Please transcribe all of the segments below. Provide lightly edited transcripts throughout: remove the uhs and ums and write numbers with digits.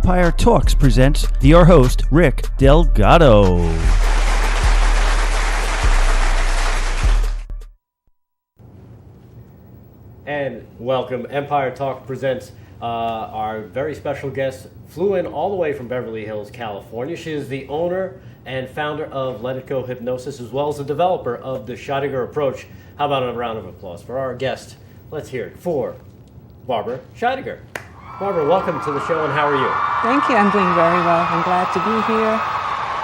Empire Talks presents your host, Rick Delgado. And welcome. Empire Talk presents our very special guest, flew in all the way from Beverly Hills, California. She is the owner and founder of Let It Go Hypnosis, as well as the developer of the Scheidegger approach. How about a round of applause for our guest? Let's hear it for Barbara Scheidegger. Barbara, welcome to the show, and how are you? Thank you. I'm doing very well. I'm glad to be here.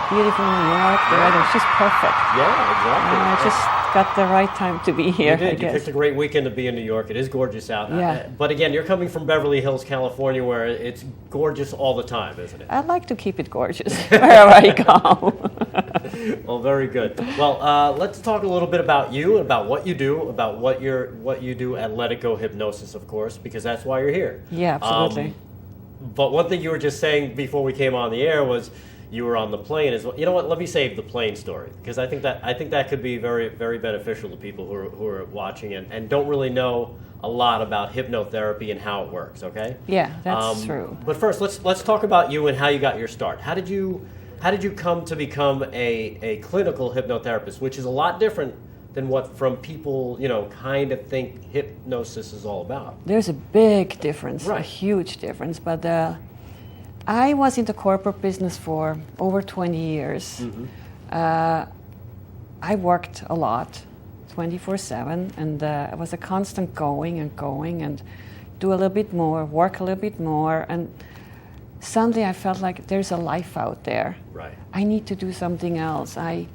Beautiful New York. The weather's just perfect. Yeah, exactly. I just got the right time to be here. You did. I guess. You picked a great weekend to be in New York. It is gorgeous out. Yeah. But again, you're coming from Beverly Hills, California, where it's gorgeous all the time, isn't it? I like to keep it gorgeous wherever I go. Well, very good. Well, let's talk a little bit about you, about what you do, about what you do at Let It Go Hypnosis, of course, because that's why you're here. Yeah, absolutely. But one thing you were just saying before we came on the air was you were on the plane as well. You know what? Let me save the plane story, because I think that could be very, very beneficial to people who are watching and don't really know a lot about hypnotherapy and how it works. Okay? Yeah, that's true. But first, let's talk about you and how you got your start. How did you come to become a clinical hypnotherapist, which is a lot different than what from people kind of think hypnosis is all about? There's a big difference, Right. a huge difference. But I was in the corporate business for over 20 years. Mm-hmm. I worked a lot, 24/7, and it was a constant going and do a little bit more, work a little bit more, and suddenly I felt like there's a life out there. Right. I need to do something else. I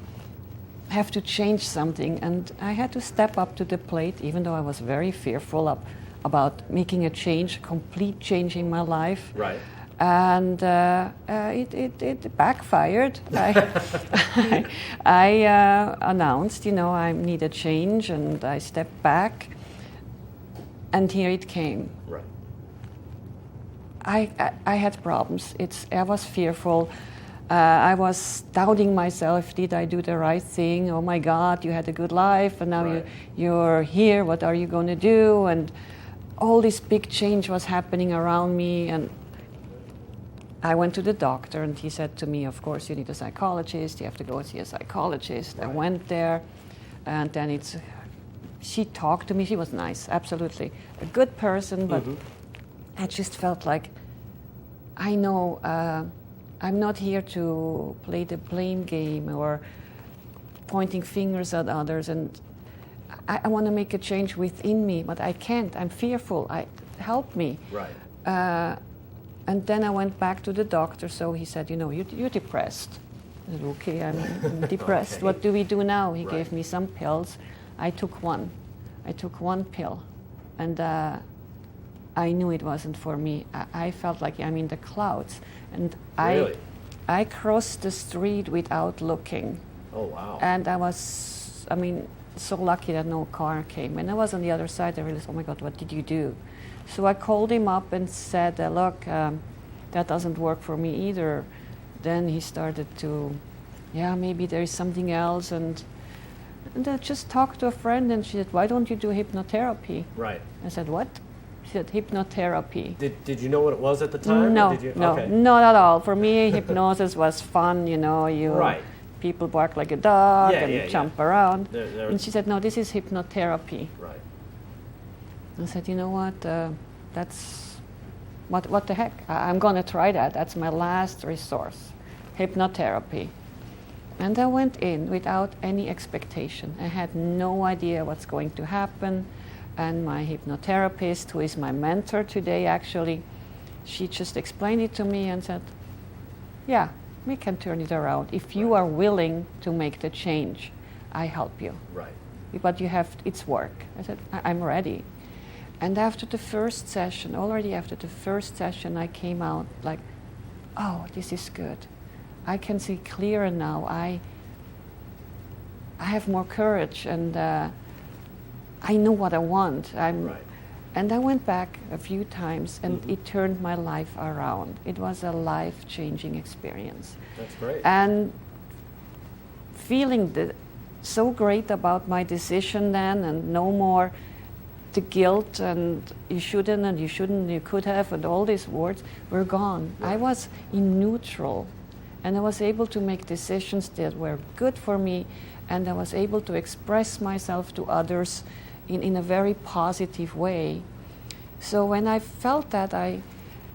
have to change something, and I had to step up to the plate, even though I was very fearful about making a change, complete change in my life. Right. And it backfired. I announced, I need a change, and I stepped back, and here it came. Right. I had problems. I was fearful. I was doubting myself. Did I do the right thing? Oh my God, you had a good life, and now Right. you're here. What are you going to do? And all this big change was happening around me, and I went to the doctor, and he said to me, of course, you need a psychologist. You have to go see a psychologist. Right. I went there, and then she talked to me. She was nice, absolutely. A good person, but I just felt like, I know I'm not here to play the blame game or pointing fingers at others, and I want to make a change within me, but I can't. I'm fearful. Help me. Right. And then I went back to the doctor, so he said, you're depressed. I said, okay, I'm depressed. Okay. What do we do now? He Right. gave me some pills. I took one pill, and I knew it wasn't for me. I felt like I'm in the clouds, and Really? I crossed the street without looking. Oh, wow. And I was, so lucky that no car came. And I was on the other side. I realized, oh my God, what did you do? So I called him up and said, look, that doesn't work for me either. Then he started to, maybe there is something else. And I just talked to a friend, and she said, why don't you do hypnotherapy? Right. I said, what? She said, hypnotherapy. Did you know what it was at the time? No, or did you? no, Okay. not at all. For me, hypnosis was fun, Right. People bark like a dog Yeah, and yeah, jump around. There- And she said, no, this is hypnotherapy. Right. I said, you know what, that's, what the heck? I'm going to try that. That's my last resource, hypnotherapy. And I went in without any expectation. I had no idea what's going to happen. And my hypnotherapist, who is my mentor today, actually, she just explained it to me and said, yeah, we can turn it around. If you Right. are willing to make the change, I help you. Right. But it's work. I said, I'm ready. And already after the first session, I came out like, oh, this is good. I can see clearer now. I have more courage, and I know what I want. Right. And I went back a few times, and it turned my life around. It was a life-changing experience. That's great. And feeling so great about my decision then, and no more the guilt and you shouldn't, you could have, and all these words were gone. Right. I was in neutral, and I was able to make decisions that were good for me, and I was able to express myself to others in a very positive way. So when I felt that,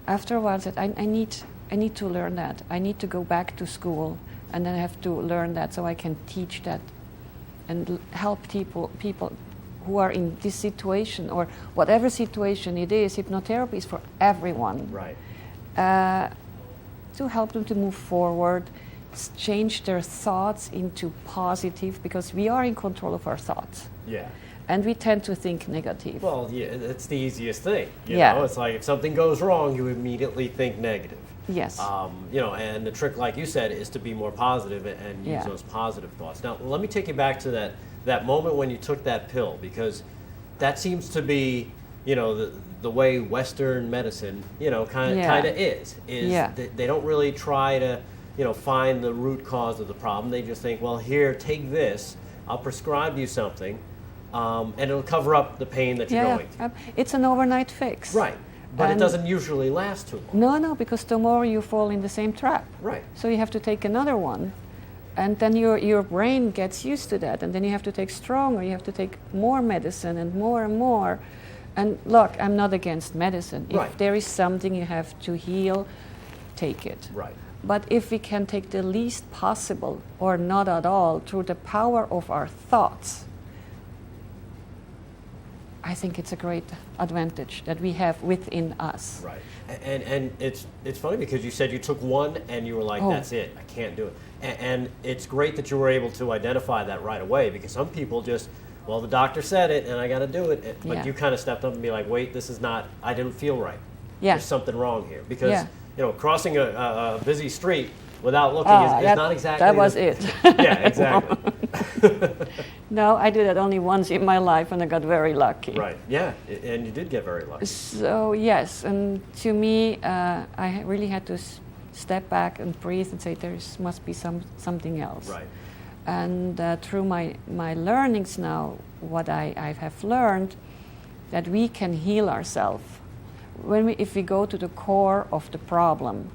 after a while said, I need to learn that. I need to go back to school, and then I have to learn that so I can teach that and help people who are in this situation or whatever situation it is. Hypnotherapy is for everyone. Right. To help them to move forward, change their thoughts into positive, because we are in control of our thoughts. Yeah. And we tend to think negative. Well, yeah, it's the easiest thing. You Yeah. know, it's like if something goes wrong, you immediately think negative. Yes. You know, and the trick, like you said, is to be more positive and use Yeah. those positive thoughts. Now, let me take you back to that moment when you took that pill, because that seems to be, you know, the way Western medicine, you know, kind of is. Yeah. They don't really try to, you know, find the root cause of the problem. They just think, well, here, take this. I'll prescribe you something, and it'll cover up the pain that you're going through. It's an overnight fix. Right. But And it doesn't usually last too long. No, because tomorrow you fall in the same trap. Right. So you have to take another one. And then your brain gets used to that. And then you have to take stronger. You have to take more medicine and more and more. And look, I'm not against medicine. Right. If there is something you have to heal, take it. Right. But if we can take the least possible or not at all through the power of our thoughts, I think it's a great advantage that we have within us. Right. And it's funny because you said you took one and you were like, that's it, I can't do it. And it's great that you were able to identify that right away, because some people just, well, the doctor said it and I got to do it. But Yeah. you kind of stepped up and be like, wait, this is not, I didn't feel right. Yeah. There's something wrong here. Because, Yeah. you know, crossing a busy street without looking is not exactly. That was it. Yeah, exactly. No, I did that only once in my life, and I got very lucky. Right. Yeah, and you did get very lucky. So yes, and to me, I really had to step back and breathe and say there must be something else. Right. And through my learnings now, what I have learned, that we can heal ourselves if we go to the core of the problem,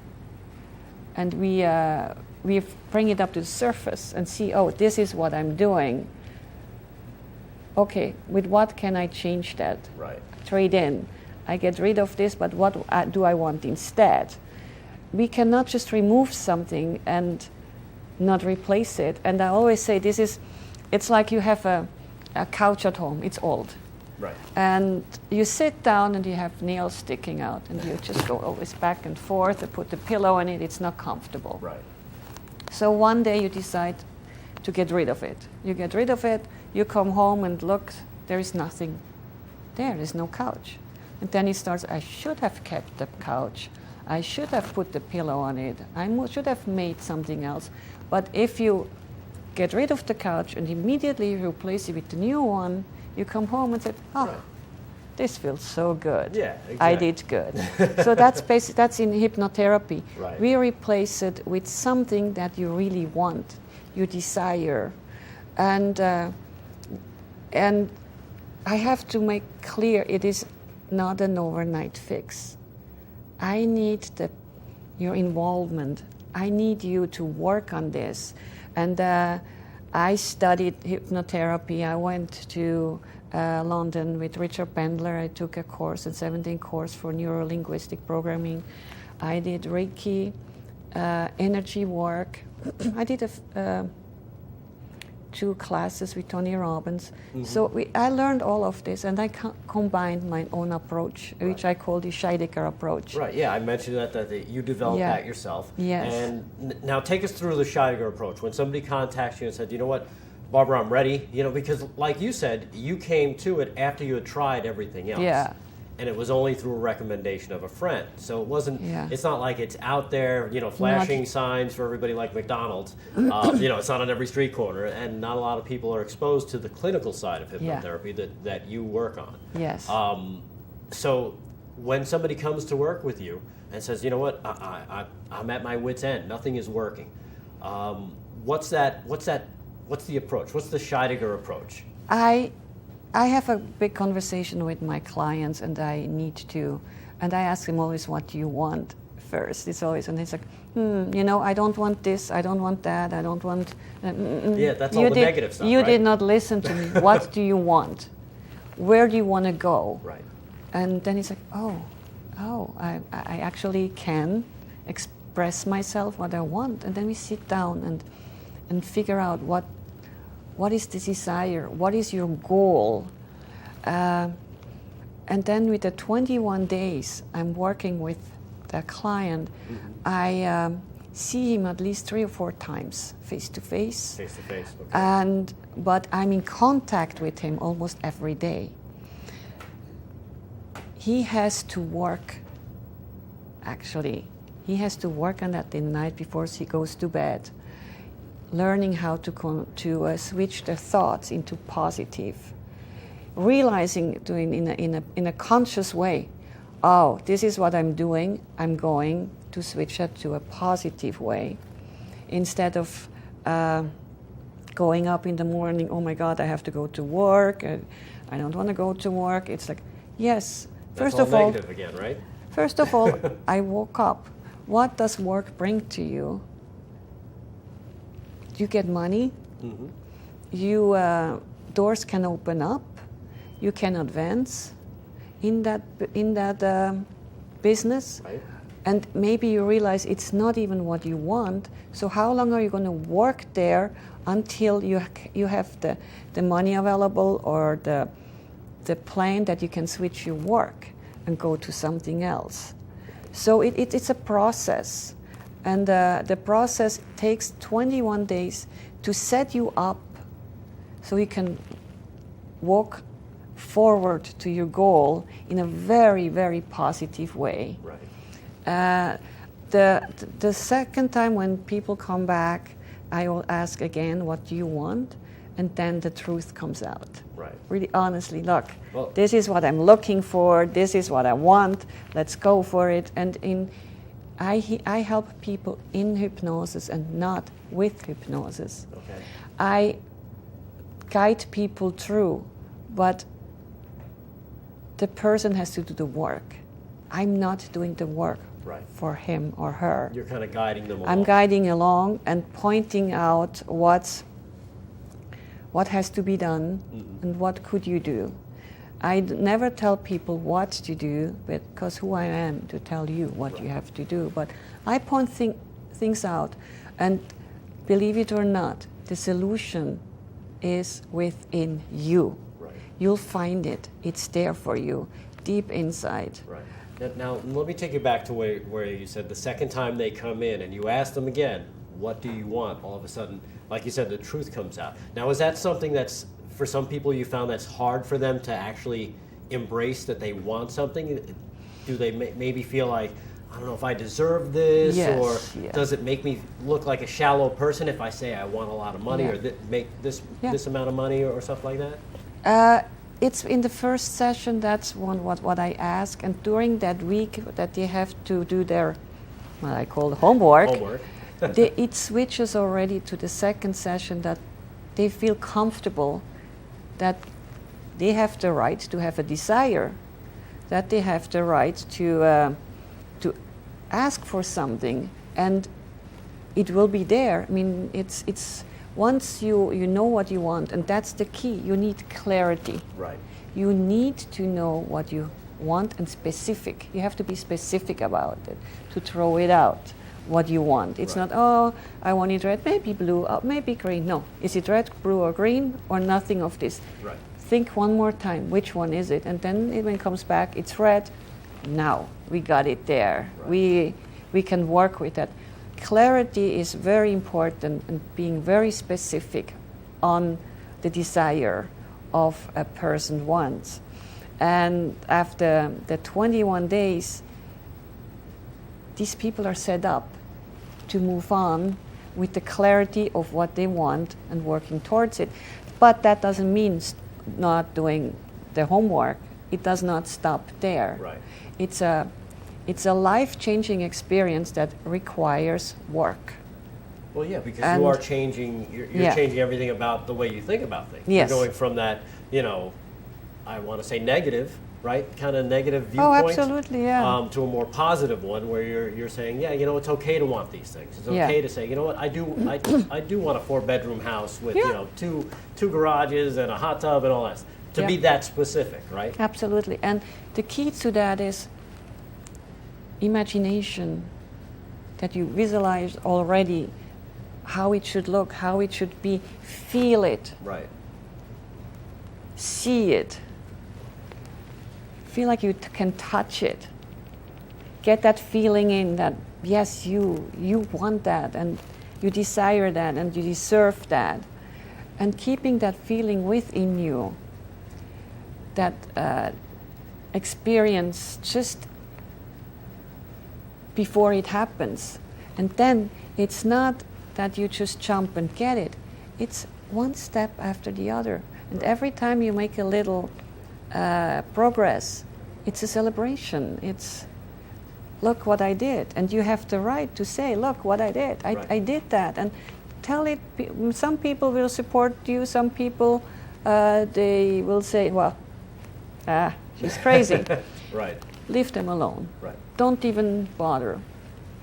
and we bring it up to the surface and see, oh, this is what I'm doing. Okay, with what can I change that? Right. Trade in. I get rid of this, but what do I want instead? We cannot just remove something and not replace it. And I always say it's like you have a couch at home, it's old. Right. And you sit down and you have nails sticking out, and you just go always back and forth and put the pillow on it, it's not comfortable. Right. So one day you decide to get rid of it. You get rid of it, you come home and look, there is nothing. There is no couch. And then it starts, I should have kept the couch. I should have put the pillow on it. Should have made something else. But if you get rid of the couch and immediately replace it with the new one, you come home and say, oh, Right. this feels so good. Yeah, exactly. I did good. So that's in hypnotherapy. Right. We replace it with something that you really want, you desire. And I have to make clear it is not an overnight fix. I need your involvement. I need you to work on this. And I studied hypnotherapy. I went to London with Richard Bandler. I took a course, a 17 course for neuro-linguistic programming. I did Reiki, energy work. I did 2 classes with Tony Robbins. Mm-hmm. So I learned all of this, and I combined my own approach, which I call the Scheidegger approach. Right, yeah, I mentioned that you developed that yourself. Yes. And now take us through the Scheidegger approach. When somebody contacts you and said, you know what, Barbara, I'm ready, you know, because like you said, you came to it after you had tried everything else. Yeah. And it was only through a recommendation of a friend. So it wasn't, it's not like it's out there, you know, flashing signs for everybody like McDonald's. You know, it's not on every street corner, and not a lot of people are exposed to the clinical side of hypnotherapy that you work on. Yes. So when somebody comes to work with you and says, you know what, I'm at my wit's end, nothing is working. What's the approach? What's the Scheidegger approach? I have a big conversation with my clients, and and I ask them always, what do you want first? It's always, and it's like, I don't want this, I don't want that, I don't want... Yeah, that's all the negative stuff, You right? did not listen to me. What do you want? Where do you want to go? Right. And then it's like, I actually can express myself what I want. And then we sit down and figure out what is the desire, what is your goal. And then with the 21 days I'm working with the client, I see him at least 3 or 4 times, face to face. Face to face, okay. But I'm in contact with him almost every day. He has to work, actually. He has to work on that the night before he goes to bed, learning how to switch the thoughts into positive, realizing doing in a conscious way, this is what I'm doing, I'm going to switch it to a positive way, instead of going up in the morning, oh my God, I have to go to work, I don't want to go to work. It's like, yes, That's all negative again, right? First of all, I woke up. What does work bring to you? You get money. Mm-hmm. You doors can open up. You can advance in that business. Right. And maybe you realize it's not even what you want. So how long are you going to work there until you have the money available, or the plan that you can switch your work and go to something else? So it's a process. And the process takes 21 days to set you up so you can walk forward to your goal in a very, very positive way. Right. The second time when people come back, I will ask again, what do you want? And then the truth comes out. Right. Really honestly, look, Well, this is what I'm looking for, this is what I want, let's go for it. And I help people in hypnosis and not with hypnosis. Okay. I guide people through, but the person has to do the work. I'm not doing the work for him or her. You're kind of guiding them along. I'm guiding along and pointing out what has to be done, and what could you do. I never tell people what to do, because who I am to tell you what you have to do. But I point things out, and believe it or not, the solution is within you. Right. You'll find it. It's there for you, deep inside. Right. Now, let me take you back to where you said the second time they come in and you ask them again, what do you want? All of a sudden, like you said, the truth comes out. Now, is that something that's, for some people, you found that's hard for them to actually embrace that they want something? Do they maybe feel like, I don't know if I deserve this, Yes, or yeah. does it make me look like a shallow person if I say I want a lot of money, Yeah. or make this amount of money, or stuff like that? It's in the first session, that's what I ask, and during that week that they have to do their, what I call homework. It switches already to the second session, that they feel comfortable, that they have the right to have a desire, that they have the right to ask for something, and it will be there. I mean, it's once you know what you want, and that's the key. You need clarity. Right. You need to know what you want, and specific. You have to be specific about it to throw it out. What you want. It's not, I want it red, maybe blue, maybe green. No. Is it red, blue, or green, or nothing of this? Right. Think one more time, which one is it? And then when it comes back, it's red. Now we got it there. Right. We can work with that. Clarity is very important, and being very specific on the desire of a person wants. And after the 21 days, these people are set up to move on with the clarity of what they want and working towards it. But that doesn't mean not doing the homework. It does not stop there. Right. It's a life-changing experience that requires work. Well, yeah, because you are changing. You're changing everything about the way you think about things. Yes. You're going from that, I want to say negative, right? Kind of negative viewpoint. Oh, absolutely, yeah. To a more positive one where you're saying, yeah, it's okay to want these things. It's okay to say, you know what, I do want a 4-bedroom house with two garages and a hot tub and all that. To be that specific, right? Absolutely. And the key to that is imagination, that you visualize already how it should look, how it should be, feel it. Right. See it. Feel like you can touch it. Get that feeling in that, yes, you want that and you desire that and you deserve that. And keeping that feeling within you, that experience just before it happens. And then it's not that you just jump and get it. It's one step after the other. And every time you make a little progress, it's a celebration. It's, look what I did. And you have the right to say, look what I did. I did that. And tell it. Some people will support you. Some people, they will say, well, she's crazy. Right. Leave them alone. Right. Don't even bother.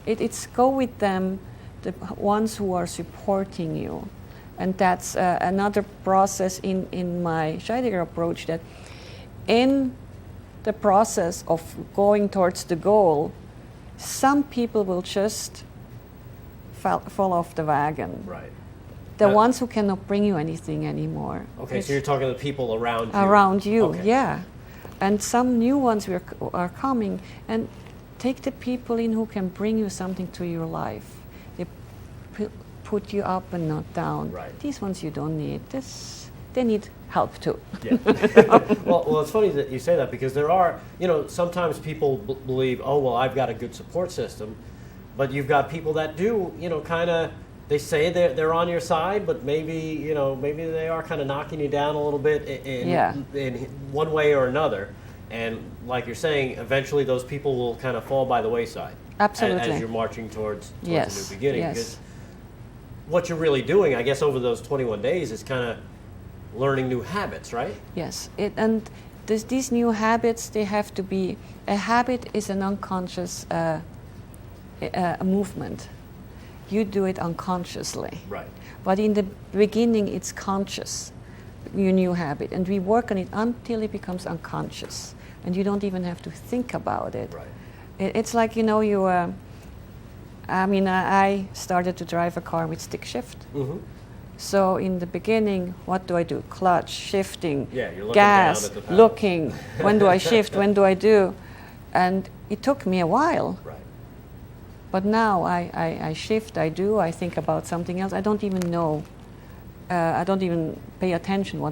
It's go with them, the ones who are supporting you. And that's another process in my Scheidegger approach, that in the process of going towards the goal, some people will just fall off the wagon. Right. The ones who cannot bring you anything anymore. Okay, so you're talking to the people around you. Around you, okay. Yeah. And some new ones are coming. And take the people in who can bring you something to your life. They put you up and not down. Right. These ones you don't need. They need help too. Yeah. well, it's funny that you say that, because there are, sometimes people believe, oh, well, I've got a good support system, but you've got people that do, kind of, they say they're on your side, but maybe they are kind of knocking you down a little bit in one way or another. And like you're saying, eventually those people will kind of fall by the wayside. Absolutely. As you're marching towards a new beginning. Yes. Because what you're really doing, I guess, over those 21 days is kind of learning new habits, right? Yes. These new habits, they have to be, a habit is an unconscious movement. You do it unconsciously. Right. But in the beginning, it's conscious, your new habit. And we work on it until it becomes unconscious. And you don't even have to think about it. Right. It's like, I started to drive a car with stick shift. Mm-hmm. So in the beginning, what do I do? Clutch, shifting, you're looking gas, down at the pedal. looking. When do I shift? When do I do? And it took me a while. Right. But now I shift, I think about something else. I don't even know. I don't even pay attention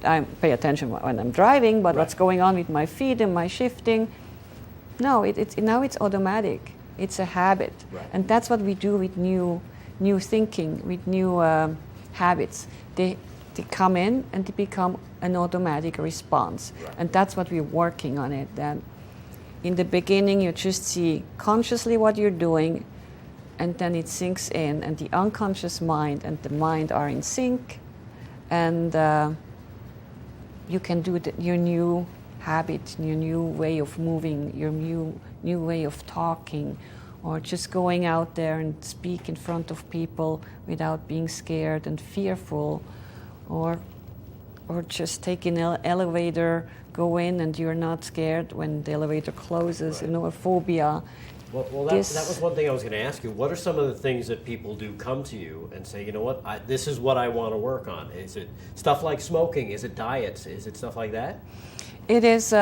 I pay attention when I'm driving, but what's going on with my feet and my shifting. No, now it's automatic. It's a habit. Right. And that's what we do with new thinking, with new habits. They come in and they become an automatic response. Right. And that's what we're working on it. That in the beginning, you just see consciously what you're doing, and then it sinks in, and the unconscious mind and the mind are in sync, and you can do your new habit, your new way of moving, your new way of talking, or just going out there and speak in front of people without being scared and fearful, or just take an elevator, go in and you're not scared when the elevator closes, right. A phobia. Well, that was one thing I was going to ask you. What are some of the things that people do come to you and say, you know what, this is what I want to work on? Is it stuff like smoking? Is it diets? Is it stuff like that? It is,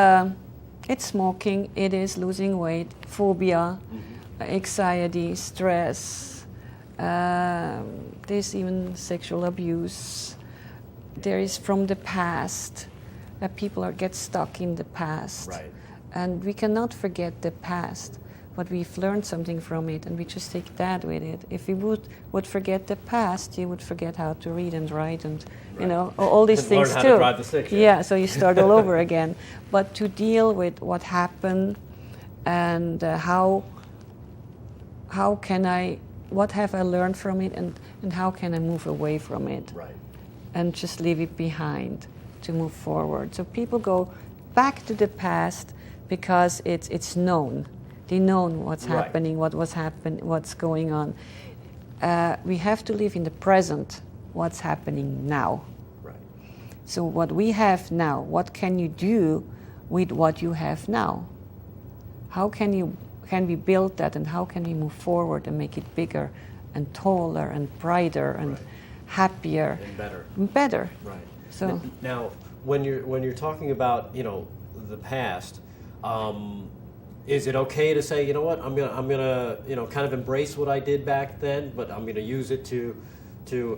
it's smoking, it is losing weight, phobia, anxiety, stress, there's even sexual abuse. There is from the past, that people get stuck in the past. Right. And we cannot forget the past, but we've learned something from it, and we just take that with it. If we would forget the past, you would forget how to read and write and, all these things learn how too. to drive the stick shift. Yeah, so you start all over again. But to deal with what happened and what have I learned from it, and how can I move away from it? Right. And just leave it behind. to move forward. So people go back to the past because it's known. They know what's Right. happening, what's going on. We have to live in the present, what's happening now. Right. So what we have now, what can you do with what you have now? How can we build that, and how can we move forward and make it bigger and taller and brighter and Right. happier And better. and better? Right. So Now, when you're talking about the past, is it okay to say, you know what, I'm gonna kind of embrace what I did back then, but I'm gonna use it to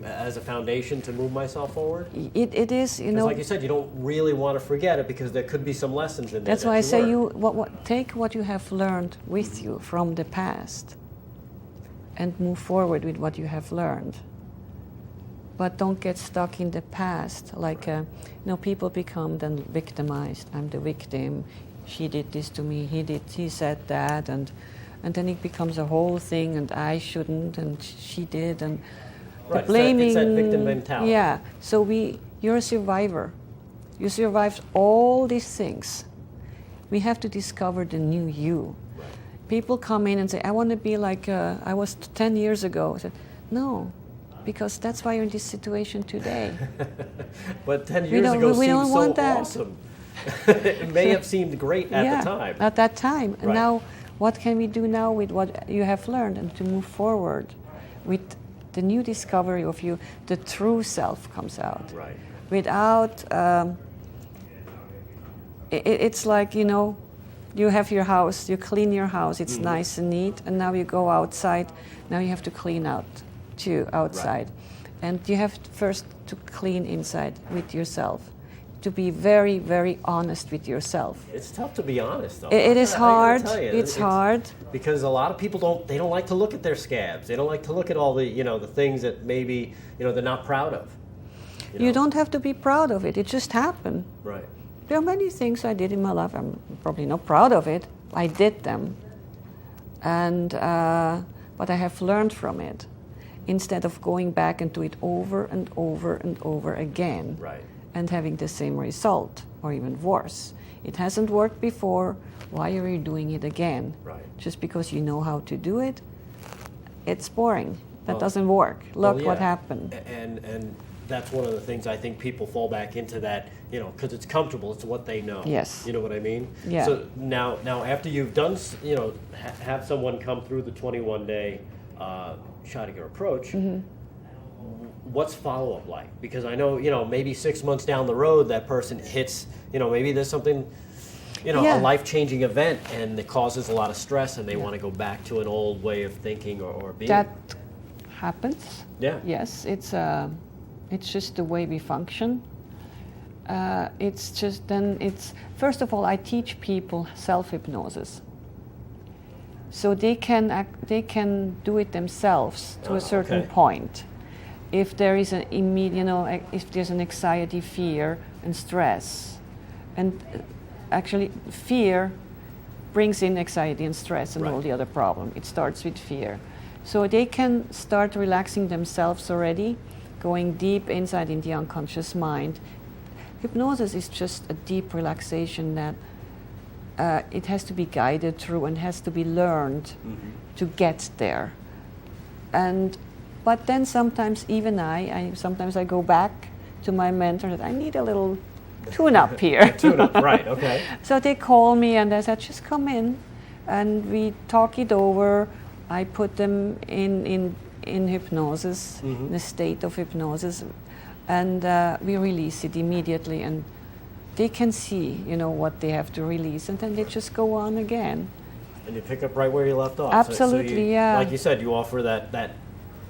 as a foundation to move myself forward? it is, Because like you said, you don't really want to forget it because there could be some lessons in there. that's that why I say learned. take what you have learned with you from the past and move forward with what you have learned. But don't get stuck in the past. Like, people become then victimized. I'm the victim. She did this to me. He said that, and then it becomes a whole thing. And I shouldn't, and she did, and Right, the blaming. it's that victim mentality. Yeah. So you're a survivor. You survived all these things. We have to discover the new you. Right. People come in and say, I want to be like I was 10 years ago. I said, no, because that's why you're in this situation today. But 10 years ago we seemed don't so want that. awesome. It may have seemed great at the time. At that time. And Right. now, what can we do now with what you have learned and to move forward with the new discovery of you? The true self comes out. Right. Without, it's like, you have your house, you clean your house, it's nice and neat, and now you go outside, now you have to clean out too, outside. Right. And you have first to clean inside with yourself, to be very, very honest with yourself. It's tough to be honest, though. It is I gotta hard. tell you, It's hard. because a lot of people don't like to look at their scabs. They don't like to look at all the things that maybe they're not proud of. You don't have to be proud of it. It just happened. Right. There are many things I did in my life. I'm probably not proud of it. I did them, and but I have learned from it. Instead of going back and do it over and over and over again. Right. And having the same result, or even worse. It hasn't worked before, why are you doing it again? Right. Just because you know how to do it? It's boring. That Well, doesn't work. Look Well, what yeah. happened. And that's one of the things I think people fall back into, that, because it's comfortable, it's what they know. Yes. You know what I mean? Yeah. So now after you've done, have someone come through the 21-day Scheidegger approach, Mm-hmm. what's follow-up like? Because I know, maybe 6 months down the road, that person hits, maybe there's something, Yeah. a life-changing event, and it causes a lot of stress, and they want to go back to an old way of thinking or being. That happens. Yeah. Yes, it's just the way we function. First of all, I teach people self-hypnosis. So they can do it themselves to a certain okay. point. If there is if there's an anxiety, fear, and stress, and actually fear brings in anxiety and stress and all Right. the other problem. It starts with fear. So they can start relaxing themselves already, going deep inside in the unconscious mind. Hypnosis is just a deep relaxation that it has to be guided through and has to be learned to get there. But then sometimes even sometimes I go back to my mentor that I need a little tune-up here. Tune-up, right, okay. So they call me and they said, just come in and we talk it over. I put them in hypnosis, in a state of hypnosis, and we release it immediately, and they can see, what they have to release, and then they just go on again. And you pick up right where you left off. Absolutely, yeah. Like you said, you offer that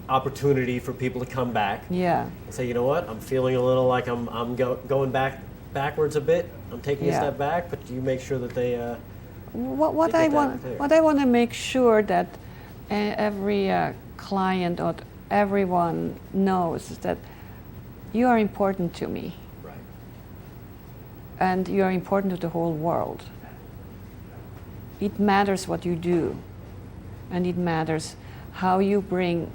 opportunity for people to come back. Yeah. And say, you know what, I'm feeling a little like I'm going backwards a bit. I'm taking a Yeah. step back, but you make sure that they. What They I get that want, clear. what I want to make sure that every client or everyone knows is that you are important to me, Right. and you are important to the whole world. It matters what you do, and it matters how you bring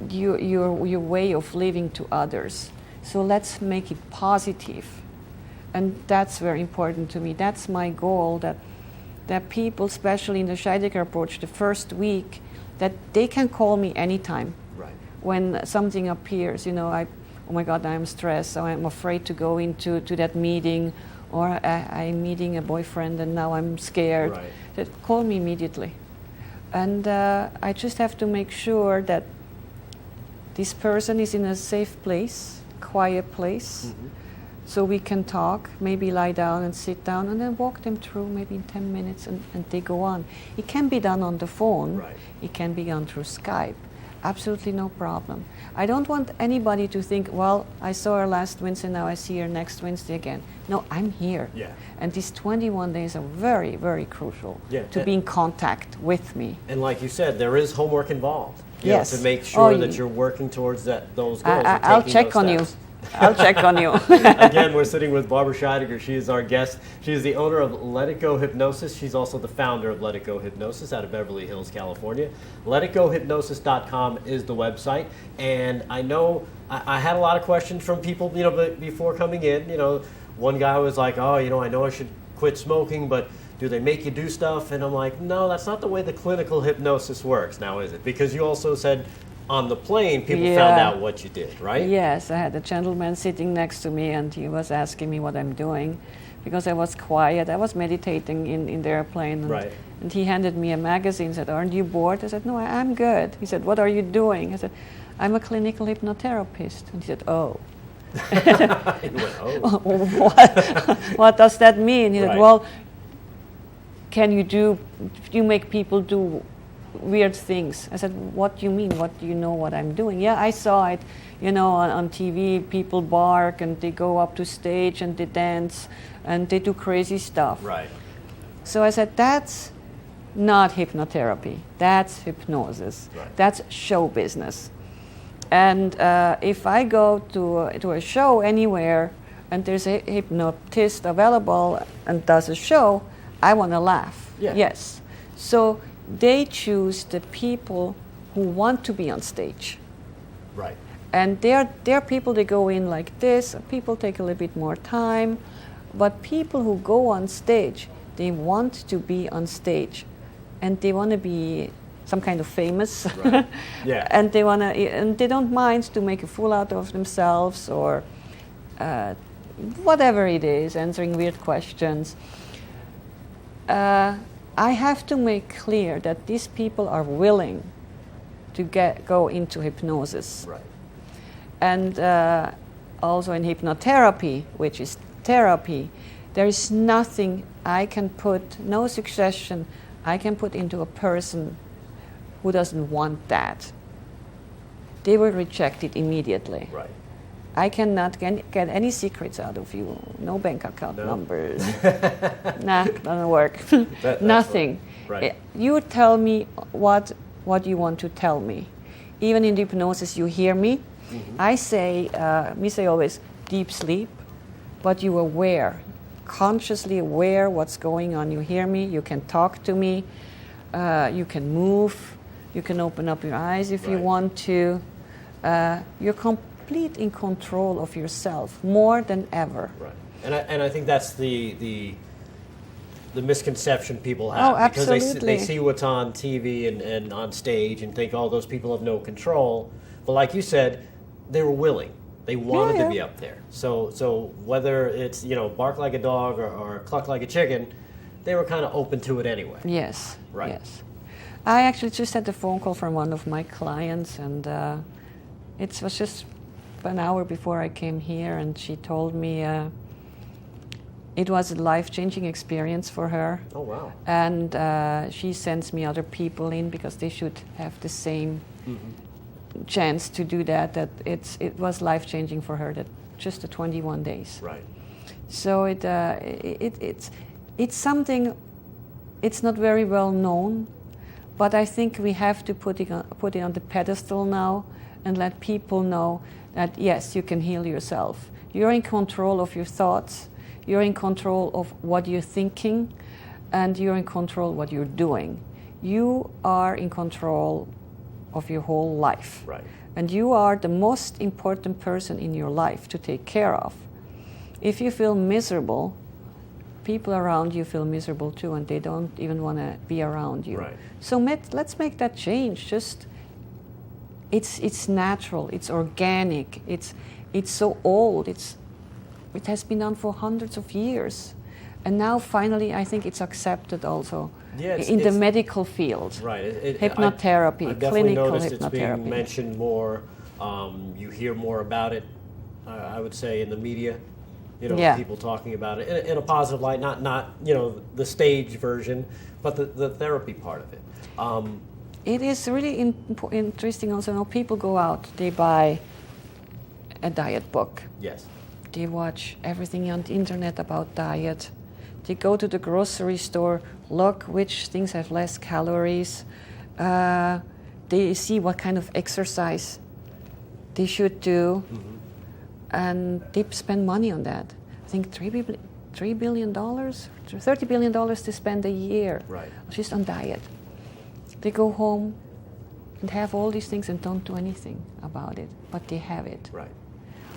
your way of living to others. So let's make it positive. And that's very important to me. That's my goal, that people, especially in the Scheidegger approach, the first week, that they can call me anytime. Right. When something appears, oh my God, I'm stressed, so I'm afraid to go into that meeting, or I'm meeting a boyfriend and now I'm scared. Right. That call me immediately. And I just have to make sure that this person is in a safe place, quiet place, Mm-hmm. so we can talk, maybe lie down and sit down, and then walk them through maybe in 10 minutes, and they go on. It can be done on the phone. Right. It can be done through Skype. Absolutely no problem. I don't want anybody to think, well, I saw her last Wednesday, now I see her next Wednesday again. No, I'm here. Yeah. And these 21 days are very, very crucial Yeah. to be in contact with me. And like you said, there is homework involved. You Yes. know, to make sure Oh, that you're working towards those goals. and I'll taking check those on you. steps. I'll check on you. Again, we're sitting with Barbara Scheidegger. She is our guest. She is the owner of Let It Go Hypnosis. She's also the founder of Let It Go Hypnosis out of Beverly Hills, California. LetItGoHypnosis.com is the website. And I know I had a lot of questions from people, before coming in. One guy was like, oh, I know I should quit smoking, but do they make you do stuff? And I'm like, no, that's not the way the clinical hypnosis works now, is it? Because you also said on the plane, people found out what you did, right? Yes, I had a gentleman sitting next to me, and he was asking me what I'm doing, because I was quiet. I was meditating in the airplane, and, Right. and he handed me a magazine, said, aren't you bored? I said, no, I'm good. He said, what are you doing? I said, I'm a clinical hypnotherapist. And he said, oh. You went, oh. What does that mean? He Right. said, well, you make people do weird things. I said, what do you mean? What do you know what I'm doing? Yeah, I saw it, on TV, people bark and they go up to stage and they dance and they do crazy stuff. Right. So I said, that's not hypnotherapy. That's hypnosis. Right. That's show business. And if I go to a show anywhere and there's a hypnotist available and does a show, I want to laugh. Yeah. Yes. So they choose the people who want to be on stage. Right. And there are people that go in like this, people take a little bit more time, but people who go on stage, they want to be on stage, and they want to be some kind of famous, Right. Yeah. and they don't mind to make a fool out of themselves or whatever it is, answering weird questions. I have to make clear that these people are willing to go into hypnosis. Right. And also in hypnotherapy, which is therapy, there is nothing I can put, no suggestion I can put into a person who doesn't want that. They will reject it immediately. Right. I cannot get any secrets out of you. No bank account numbers. Nah, doesn't work. Nothing. Right. You tell me what you want to tell me. Even in hypnosis, you hear me. Mm-hmm. I say always, deep sleep, but you aware, consciously aware what's going on. You hear me, you can talk to me, you can move, you can open up your eyes if you want to. You're complete in control of yourself, more than ever. Right. And I think that's the misconception people have. Oh, absolutely. Because they see what's on TV and on stage and think, oh, those people have no control. But like you said, they were willing. They wanted to be up there. So whether it's, bark like a dog or cluck like a chicken, they were kind of open to it anyway. Yes. Right. Yes. I actually just had a phone call from one of my clients, and it was just an hour before I came here, and she told me it was a life-changing experience for her. Oh, wow. And she sends me other people in because they should have the same chance to do that. It was life-changing for her. That just the 21 days. Right. So it's something. It's not very well known, but I think we have to put it on the pedestal now and let people know that yes, you can heal yourself. You're in control of your thoughts. You're in control of what you're thinking, and you're in control of what you're doing. You are in control of your whole life. Right. and you are the most important person in your life to take care of. If you feel miserable, people around you feel miserable too, and they don't even want to be around you. Right. So let's make that change. Just it's natural, it's organic, it's so old, it has been done for hundreds of years, and now finally I think it's accepted also in the medical field. Right. Hypnotherapy, I've definitely clinical noticed hypnotherapy. It's being mentioned more. You hear more about it. I would say in the media. People talking about it in a positive light, not the stage version, but the therapy part of it. It is really interesting also. People go out, they buy a diet book. Yes. They watch everything on the internet about diet. They go to the grocery store, look which things have less calories. They see what kind of exercise they should do, and they spend money on that. I think $3 billion, $30 billion to spend a year just on diet. They go home and have all these things and don't do anything about it, but they have it. Right.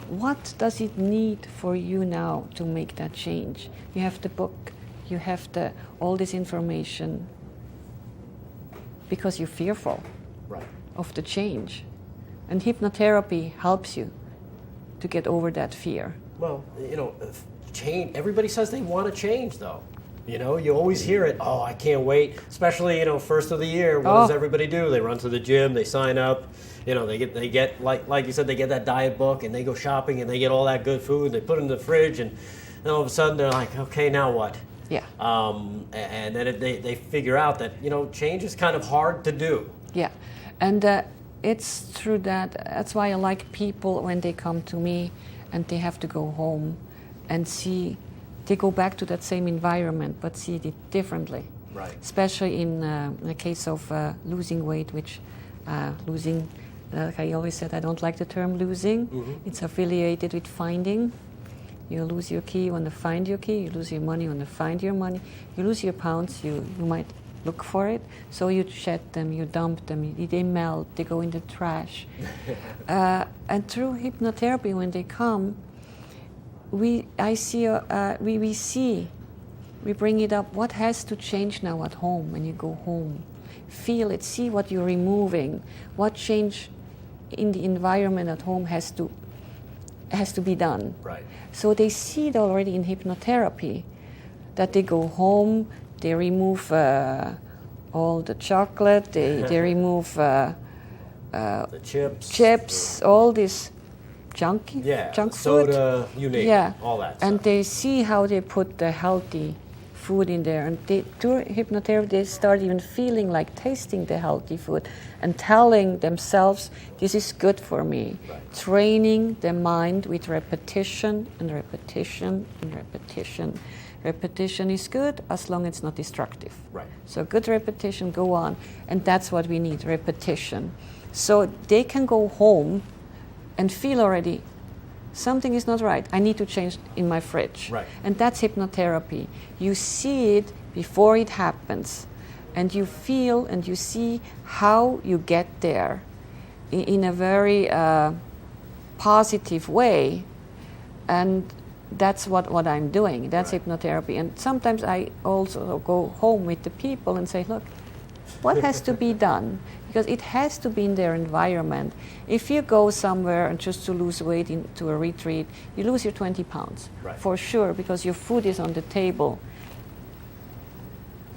What does it need for you now to make that change? You have the book, you have all this information because you're fearful of the change. And hypnotherapy helps you to get over that fear. Well, change. Everybody says they want to change, though. You always hear it. Oh, I can't wait. Especially, first of the year. What does everybody do? They run to the gym. They sign up. They get like you said, they get that diet book, and they go shopping, and they get all that good food. They put it in the fridge, and then all of a sudden they're like, okay, now what? Yeah. And then they figure out that change is kind of hard to do. Yeah, and it's true that's why I like people when they come to me, and they have to go home and see. They go back to that same environment, but see it differently. Right. Especially in the case of losing weight, which losing, like I always said, I don't like the term losing. It's affiliated with finding. You lose your key, you want to find your key. You lose your money, you want to find your money. You lose your pounds, you might look for it. So you shed them, you dump them, they melt, they go in the trash. And through hypnotherapy, when they come, we bring it up. What has to change now at home when you go home? Feel it, see what you're removing. What change in the environment at home has to be done. Right. So they see it already in hypnotherapy, that they go home, they remove all the chocolate, they remove the chips, all this junk food, soda, you name it, all that stuff. And they see how they put the healthy food in there, and through hypnotherapy they start even feeling like tasting the healthy food and telling themselves, this is good for me. Right. Training the mind with repetition and repetition and repetition. Repetition is good as long as it's not destructive. Right. So good repetition, go on, and that's what we need, repetition. So they can go home and feel already, something is not right. I need to change in my fridge. Right. And that's hypnotherapy. You see it before it happens, and you feel and you see how you get there in a very positive way. And that's what I'm doing. That's hypnotherapy. And sometimes I also go home with the people and say, look, what has to be done? Because it has to be in their environment. If you go somewhere and just to lose weight into a retreat, you lose your 20 pounds, for sure, because your food is on the table.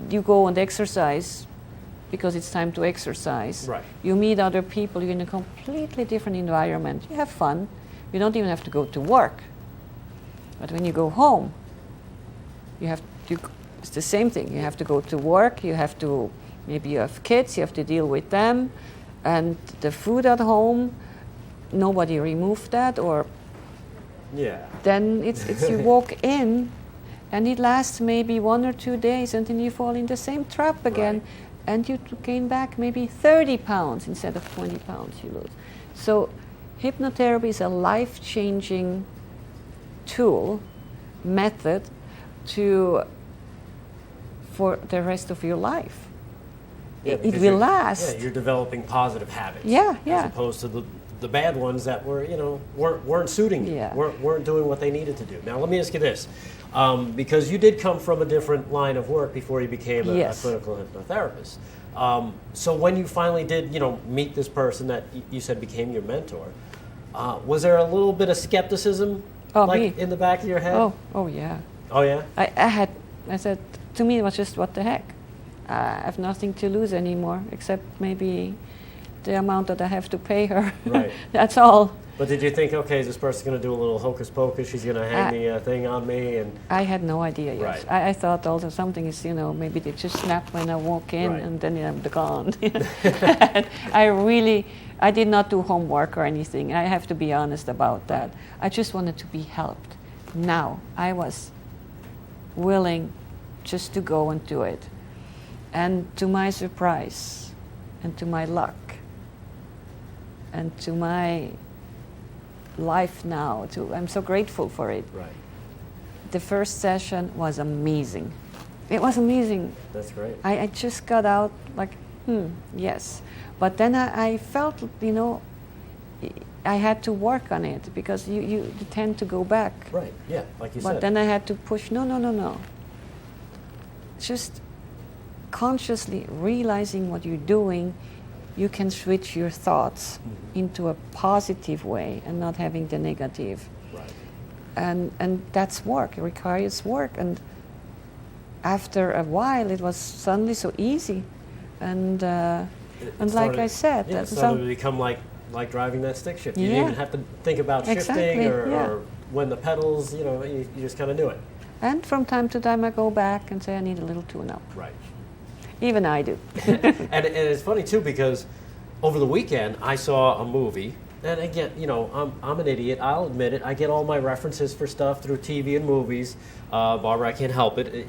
You go and exercise because it's time to exercise. Right. You meet other people, you're in a completely different environment. You have fun. You don't even have to go to work. But when you go home, it's the same thing. You have to go to work, maybe you have kids, you have to deal with them, and the food at home, nobody removed that, or then it's you walk in, and it lasts maybe 1 or 2 days, and then you fall in the same trap again, and you gain back maybe 30 pounds instead of 20 pounds you lose. So hypnotherapy is a life-changing tool, method for the rest of your life. It will last. Yeah, you're developing positive habits. Yeah. As opposed to the bad ones that were, weren't suiting you, Yeah. weren't doing what they needed to do. Now, let me ask you this, because you did come from a different line of work before you became a Yes. clinical hypnotherapist. So when you finally did, meet this person that you said became your mentor, was there a little bit of skepticism, Me. in the back of your head? Oh yeah. Oh, yeah? I said, to me it was just, what the heck? I have nothing to lose anymore, except maybe the amount that I have to pay her. Right. That's all. But did you think, okay, is this person going to do a little hocus pocus? She's going to hang the thing on me? And I had no idea yet. Right. I thought also something is, maybe they just snap when I walk in, Right. and then I'm gone. And I did not do homework or anything. I have to be honest about that. I just wanted to be helped. Now, I was willing just to go and do it. And to my surprise, and to my luck, and to my life now, I'm so grateful for it. Right. The first session was amazing. It was amazing. That's great. I just got out like, yes. But then I felt, I had to work on it, because you tend to go back. Right, yeah, like you said. But then I had to push, no. Just consciously realizing what you're doing, you can switch your thoughts into a positive way and not having the negative. Right. And that's work. It requires work. And after a while, it was suddenly so easy. And like I said, it started to become like driving that stick shift. You didn't even have to think about shifting or when the pedals, you just kind of knew it. And from time to time, I go back and say, I need a little tune-up. Right. Even I do. And it's funny, too, because over the weekend, I saw a movie. And again, I'm an idiot. I'll admit it. I get all my references for stuff through TV and movies. Barbara, I can't help it.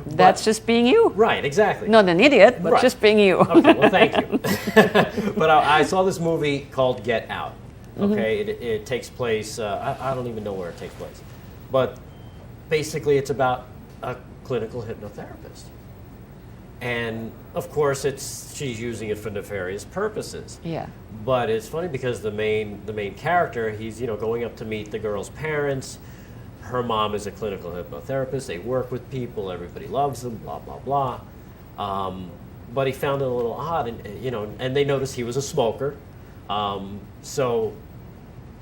That's just being you. Right, exactly. Not an idiot, but just being you. Okay, well, thank you. But I saw this movie called Get Out. Okay, it takes place, I don't even know where it takes place. But basically, it's about a clinical hypnotherapist. And of course, she's using it for nefarious purposes. Yeah. But it's funny because the main character, he's going up to meet the girl's parents. Her mom is a clinical hypnotherapist. They work with people. Everybody loves them. Blah blah blah. But he found it a little odd, and they noticed he was a smoker. So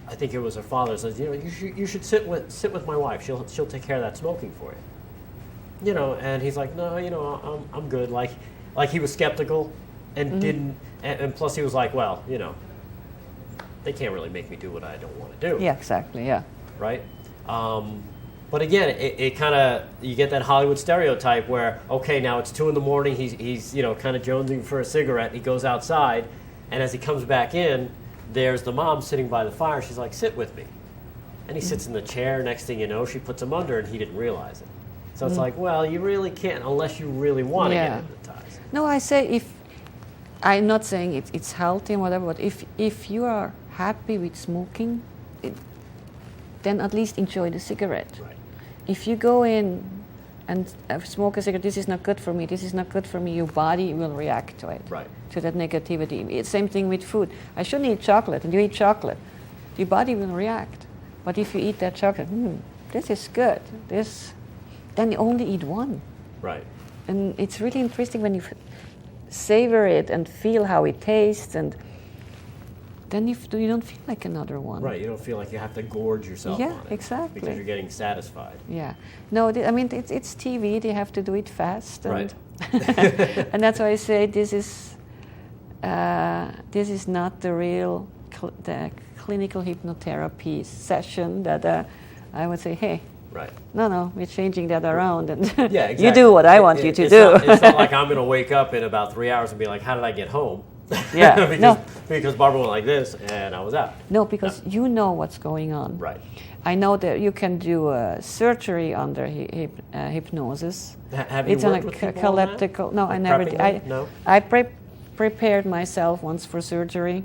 I think it was her father says, you should sit with my wife. She'll take care of that smoking for you. And he's like, no, I'm good. Like he was skeptical and didn't, and plus he was like, well, they can't really make me do what I don't want to do. Yeah, exactly, yeah. Right? But again, it kind of, you get that Hollywood stereotype where, okay, now it's 2 a.m, he's kind of jonesing for a cigarette, he goes outside, and as he comes back in, there's the mom sitting by the fire, she's like, sit with me. And he sits in the chair, next thing you know, she puts him under, and he didn't realize it. So it's like, well, you really can't unless you really want to get hypnotized. No, I say I'm not saying it's healthy and whatever, but if you are happy with smoking, then at least enjoy the cigarette. Right. If you go in and smoke a cigarette, this is not good for me, this is not good for me, your body will react to it, Right. to that negativity. It's same thing with food. I shouldn't eat chocolate, and you eat chocolate. Your body will react. But if you eat that chocolate, this is good, then you only eat one. Right. And it's really interesting when you savor it and feel how it tastes, and then you don't feel like another one. Right, you don't feel like you have to gorge yourself on it. Exactly. Because you're getting satisfied. Yeah. No, it's TV. They have to do it fast. And Right. and that's why I say this is not the real the clinical hypnotherapy session that I would say, hey, Right. no, we're changing that around, and Yeah, exactly. you do what I want you to do. It's not like I'm going to wake up in about 3 hours and be like, how did I get home? Yeah, because Barbara went like this, and I was out. No, because you know what's going on. Right. I know that you can do surgery under hypnosis. Have you It's worked on with a people on that? calyptical. No, I Like never prepping did. them? No? I prepared myself once for surgery.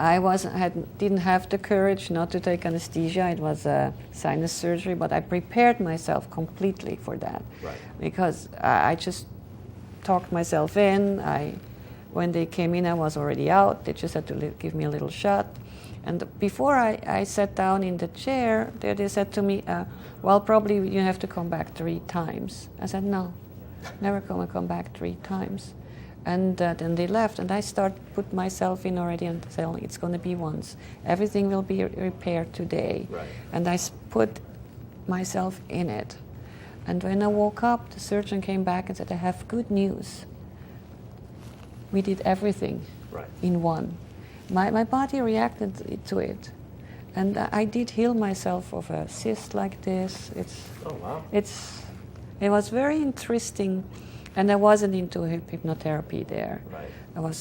I didn't have the courage not to take anesthesia. It was a sinus surgery, but I prepared myself completely for that. Right. Because I just talked myself in. I When they came in, I was already out. They just had to give me a little shot. And before I sat down in the chair, they said to me, well, probably you have to come back 3 times. I said, no, never gonna come back 3 times. And then they left, and I put myself in already and saying it's going to be once. Everything will be repaired today. Right. And I put myself in it. And when I woke up, the surgeon came back and said, I have good news. We did everything in one. My body reacted to it. And I did heal myself of a cyst like this. Oh, wow. It was very interesting. And I wasn't into hypnotherapy there. Right.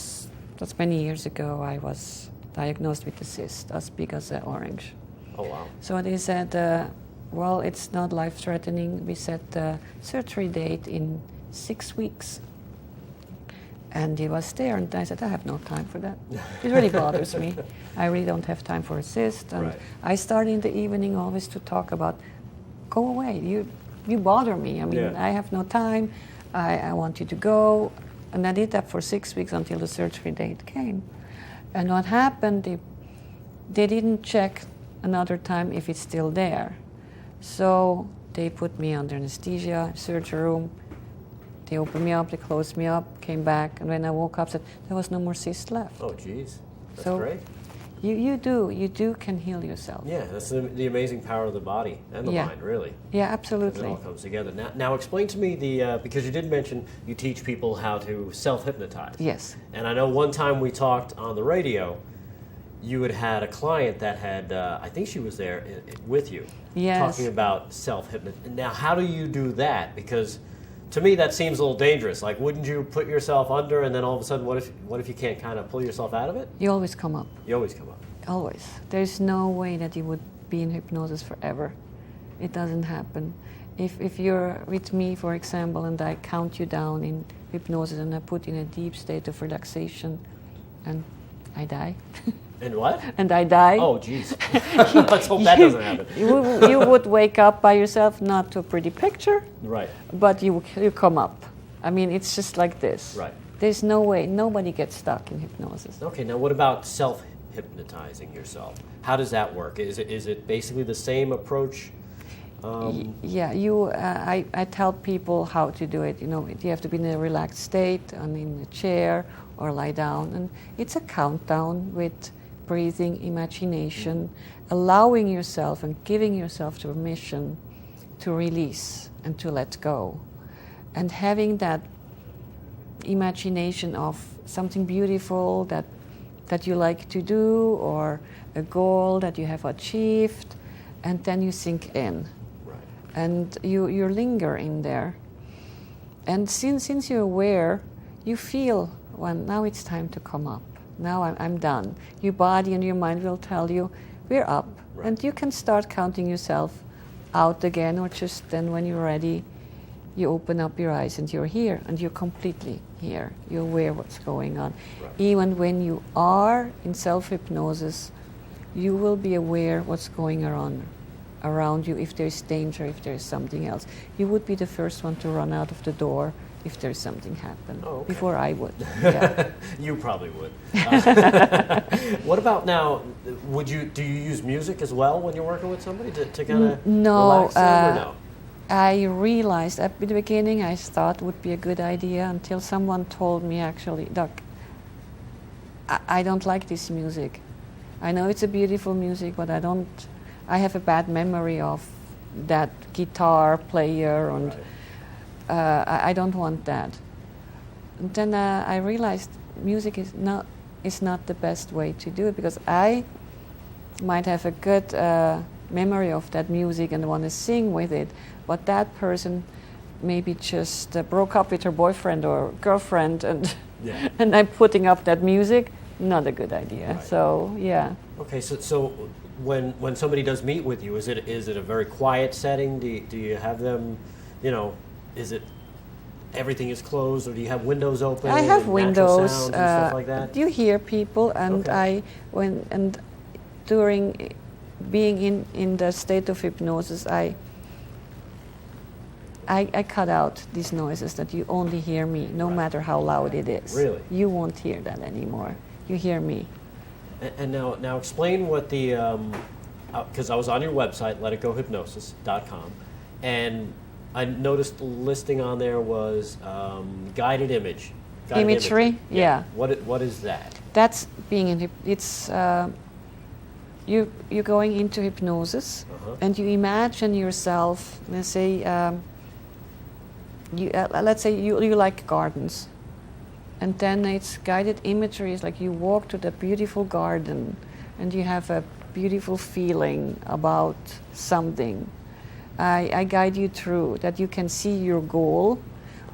That's many years ago. I was diagnosed with a cyst as big as an orange. Oh, wow. So they said, well, it's not life-threatening. We set the surgery date in 6 weeks. And he was there, and I said, I have no time for that. It really bothers me. I really don't have time for a cyst. And I start in the evening always to talk about, go away, you bother me. I mean, I have no time. I want you to go. And I did that for 6 weeks until the surgery date came. And what happened, they didn't check another time if it's still there. So they put me under anesthesia, surgery room. They opened me up, they closed me up, came back, and when I woke up, said there was no more cyst left. Oh, geez. That's so great. You can heal yourself. Yeah, that's the amazing power of the body and the mind, really. Yeah, absolutely. It all comes together. Now explain to me because you did mention you teach people how to self-hypnotize. Yes. And I know one time we talked on the radio, you had a client that had, I think she was there with you, talking about self-hypnosis. Now, how do you do that? Because to me, that seems a little dangerous. Like, wouldn't you put yourself under, and then all of a sudden, what if you can't kind of pull yourself out of it? You always come up. You always come up. Always. There's no way that you would be in hypnosis forever. It doesn't happen. If you're with me, for example, and I count you down in hypnosis and I put you in a deep state of relaxation, and I die. And what? And I die. Oh, geez. Let's hope that doesn't happen. You would wake up by yourself, not to a pretty picture. Right. But you come up. I mean, it's just like this. Right. There's no way. Nobody gets stuck in hypnosis. Okay, now what about self-hypnotizing yourself? How does that work? Is it basically the same approach? Yeah, I tell people how to do it. You know, you have to be in a relaxed state, and in a chair, or lie down. And it's a countdown with breathing, imagination, allowing yourself and giving yourself permission to release and to let go. And having that imagination of something beautiful that you like to do, or a goal that you have achieved, and then you sink in. Right. And you linger in there. And since you're aware, you feel, well, now it's time to come up. Now I'm done. Your body and your mind will tell you, we're up. Right. And you can start counting yourself out again, or just then when you're ready, you open up your eyes and you're here, and you're completely here. You're aware what's going on. Right. Even when you are in self-hypnosis, you will be aware what's going around you. If there's danger, if there's something else, you would be the first one to run out of the door if there's something happen. Oh, okay. Before I would. Yeah. You probably would. What about now? Do you use music as well when you're working with somebody to kind of relax them, or no? I realized at the beginning I thought it would be a good idea until someone told me, actually, Doc, I don't like this music. I know it's a beautiful music, but I have a bad memory of that guitar player, and I don't want that. And then I realized music is not the best way to do it, because I might have a good memory of that music and want to sing with it, but that person maybe just broke up with her boyfriend or girlfriend, and and I'm putting up that music. Not a good idea. Right. So yeah. Okay, so when somebody does meet with you, is it a very quiet setting? Do you have them, is it everything is closed, or do you have windows open? I have windows, sounds and stuff like that. You hear people, and during being in the state of hypnosis, I cut out these noises that you only hear me, no matter how loud it is. Really? You won't hear that anymore. You hear me. And now explain what the, because I was on your website, letitgohypnosis.com, and I noticed the listing on there was guided image. Imagery, yeah. What is that? That's being in, it's, you're going into hypnosis, and you imagine yourself, let's say, let's say you like gardens. And then it's guided imagery. It's like you walk to the beautiful garden and you have a beautiful feeling about something. I guide you through that you can see your goal,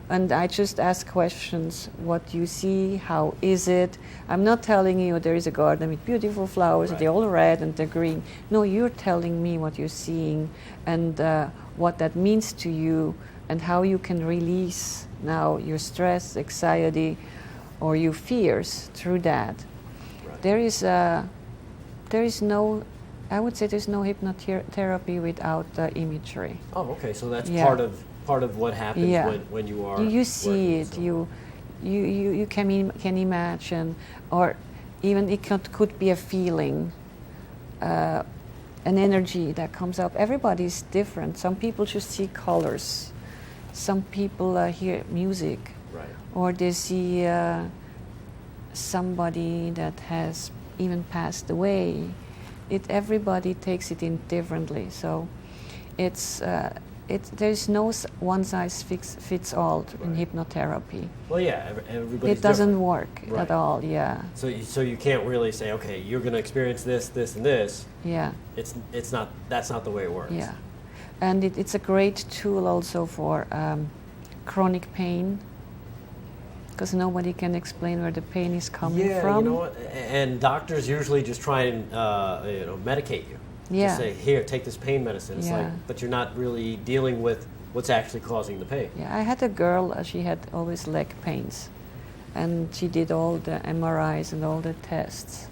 and I just ask questions. What you see, how is it? I'm not telling you there is a garden with beautiful flowers, they're all red and they're green. No, you're telling me what you're seeing and what that means to you and how you can release now your stress, anxiety, or your fears through that. Right. There is no, I would say there's no hypnotherapy without imagery. Oh, okay. So that's part of what happens when you are. You see it. You can imagine, or even it could be a feeling, an energy that comes up. Everybody's different. Some people just see colors. Some people hear music. Right. Or they see somebody that has even passed away. Everybody takes it in differently. So there's no one size fits all in hypnotherapy. Well, yeah, everybody's it doesn't different. work at all. Yeah. So you can't really say, okay, you're going to experience this, this, and this. Yeah. It's not. That's not the way it works. Yeah, and it's a great tool also for chronic pain, because nobody can explain where the pain is coming from. You know what? And doctors usually just try and medicate you. Yeah. Just say, here, take this pain medicine. It's like, but you're not really dealing with what's actually causing the pain. Yeah, I had a girl. She had always leg pains, and she did all the MRIs and all the tests,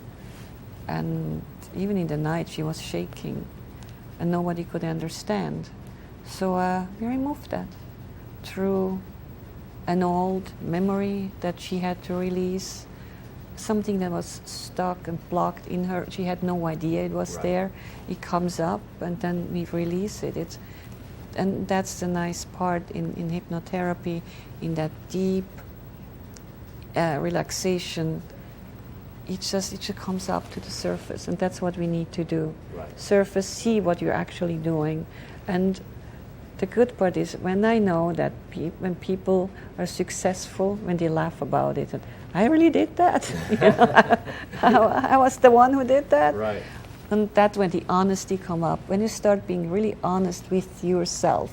and even in the night she was shaking, and nobody could understand. So we removed that through an old memory that she had to release, something that was stuck and blocked in her. She had no idea it was there. It comes up and then we release it. And that's the nice part in hypnotherapy, in that deep relaxation. It just comes up to the surface, and that's what we need to do. Right. Surface, see what you're actually doing. And the good part is when I know that when people are successful, when they laugh about it, and I really did that. I was the one who did that. Right. And that's when the honesty come up. When you start being really honest with yourself,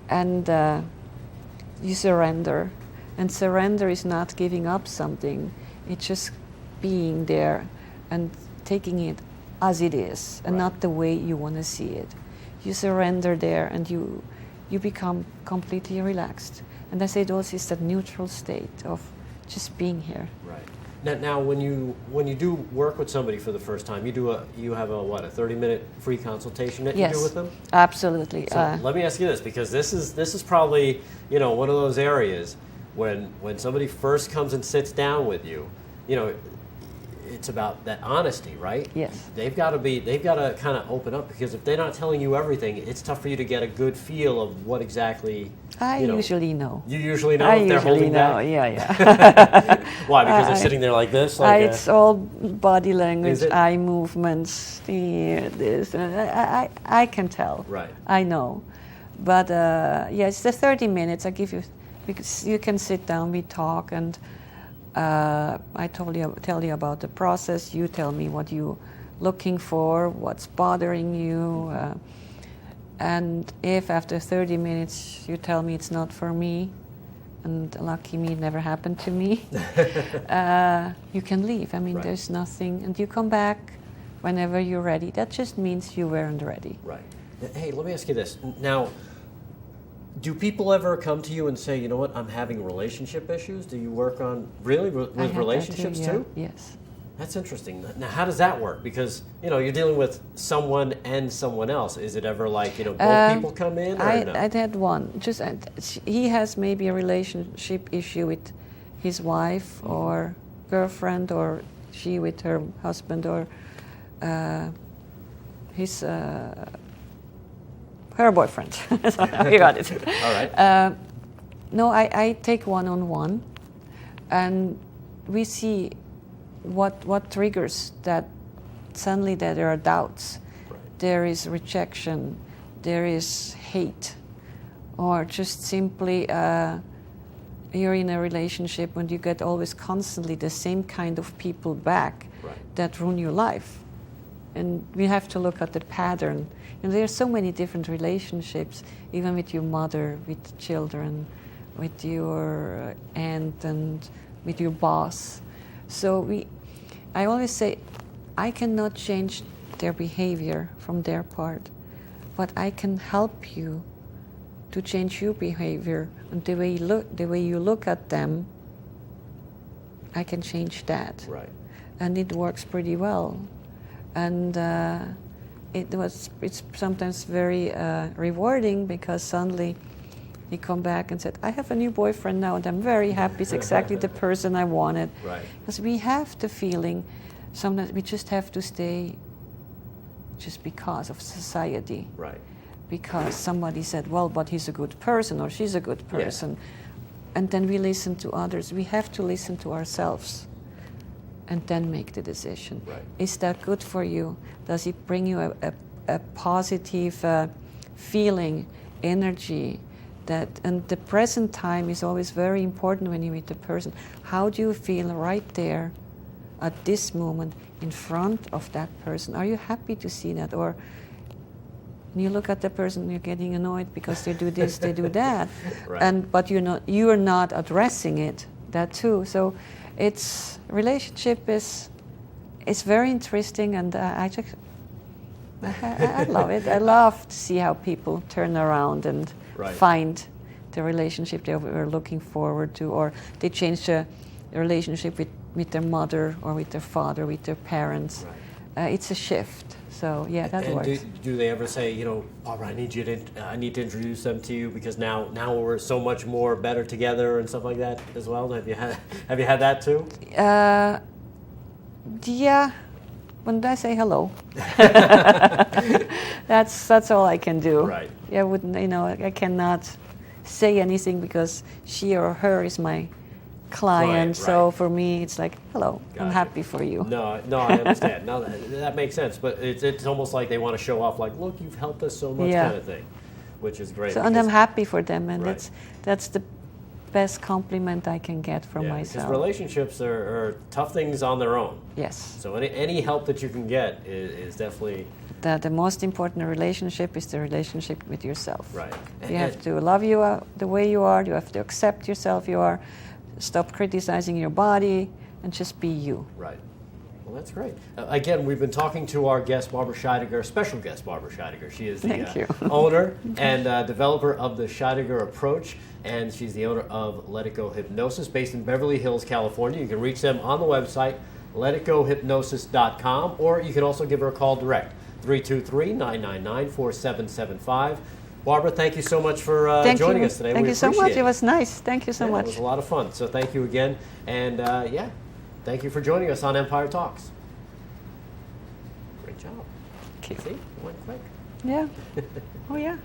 and you surrender. And surrender is not giving up something. It's just being there and taking it as it is, and not the way you want to see it. You surrender there, and you become completely relaxed. And I say those is that neutral state of just being here. Right. Now, when you do work with somebody for the first time, you have a 30-minute free consultation that you do with them? Yes, absolutely. So let me ask you this, because this is probably one of those areas when somebody first comes and sits down with you, it's about that honesty, right? Yes. They've got to kind of open up, because if they're not telling you everything, it's tough for you to get a good feel of what exactly. I usually know. You usually know if they're holding back? I usually know, yeah. Why? Because they're sitting there like this? It's all body language, eye movements, this. I can tell. Right. I know. But it's the 30 minutes I give you, because you can sit down, we talk, and I tell you about the process. You tell me what you're looking for, what's bothering you. And if after 30 minutes you tell me it's not for me, and lucky me, it never happened to me, you can leave. I mean, there's nothing. And you come back whenever you're ready. That just means you weren't ready. Right. Hey, let me ask you this. Now, do people ever come to you and say, you know what, I'm having relationship issues? Do you work on, with relationships too? Yes. That's interesting. Now, how does that work? Because you're dealing with someone and someone else. Is it ever like both people come in? Or no? I'd had one. Just he has maybe a relationship issue with his wife or girlfriend, or she with her husband, or his her boyfriend. So you got it. All right. No, I take one-on-one, and we see what triggers that. Suddenly that there are doubts, Right. there is rejection, there is hate, or just simply you're in a relationship and you get always constantly the same kind of people back Right. that ruin your life. And we have to look at the pattern. And there are so many different relationships, even with your mother, with children, with your aunt, and with your boss. So I always say, I cannot change their behavior from their part, but I can help you to change your behavior, and the way you look at them. I can change that, Right. and it works pretty well. And it's sometimes very rewarding, because suddenly he come back and said, I have a new boyfriend now and I'm very happy. It's exactly the person I wanted. Right. Because we have the feeling sometimes we just have to stay just because of society. Right. Because somebody said, well, but he's a good person or she's a good person. Yeah. And then we listen to others. We have to listen to ourselves and then make the decision. Right. Is that good for you? Does it bring you a positive feeling, energy? And the present time is always very important when you meet the person. How do you feel right there at this moment in front of that person? Are you happy to see that? Or you look at the person, you're getting annoyed because they do this, they do that, right. But you are not addressing it. That too. So relationship is very interesting, and I love it. I love to see how people turn around and right. find the relationship they were looking forward to, or they change the relationship with their mother or with their father, with their parents. Right. It's a shift. So yeah, that works. Do they ever say, Barbara, I need to introduce them to you because now we're so much more better together and stuff like that as well? Have you had that too? Yeah. When I say hello, that's all I can do. Right. I wouldn't, I cannot say anything because she or her is my client. So right. For me, it's like, hello, gotcha. I'm happy for you. No, I understand. No, that makes sense. But it's almost like they want to show off, like, look, you've helped us so much, kind of thing, which is great. So, and I'm happy for them, and right. that's the best compliment I can get from myself. Because relationships are tough things on their own. Yes. So any help that you can get is definitely... The most important relationship is the relationship with yourself. Right. You have to love you the way you are. You have to accept yourself you are. Stop criticizing your body and just be you. Right. Well, that's great. Again, we've been talking to our guest, Barbara Scheidegger, special guest, Barbara Scheidegger. She is the owner and developer of the Scheidegger approach, and she's the owner of Let It Go Hypnosis, based in Beverly Hills, California. You can reach them on the website, letitgohypnosis.com, or you can also give her a call direct, 323-999-4775. Barbara, thank you so much for joining us today. Thank you so much. It was nice. Thank you so much. It was a lot of fun. So thank you again. And thank you for joining us on Empire Talks. Great job. Thank you. See, it went quick. Yeah. Oh, yeah.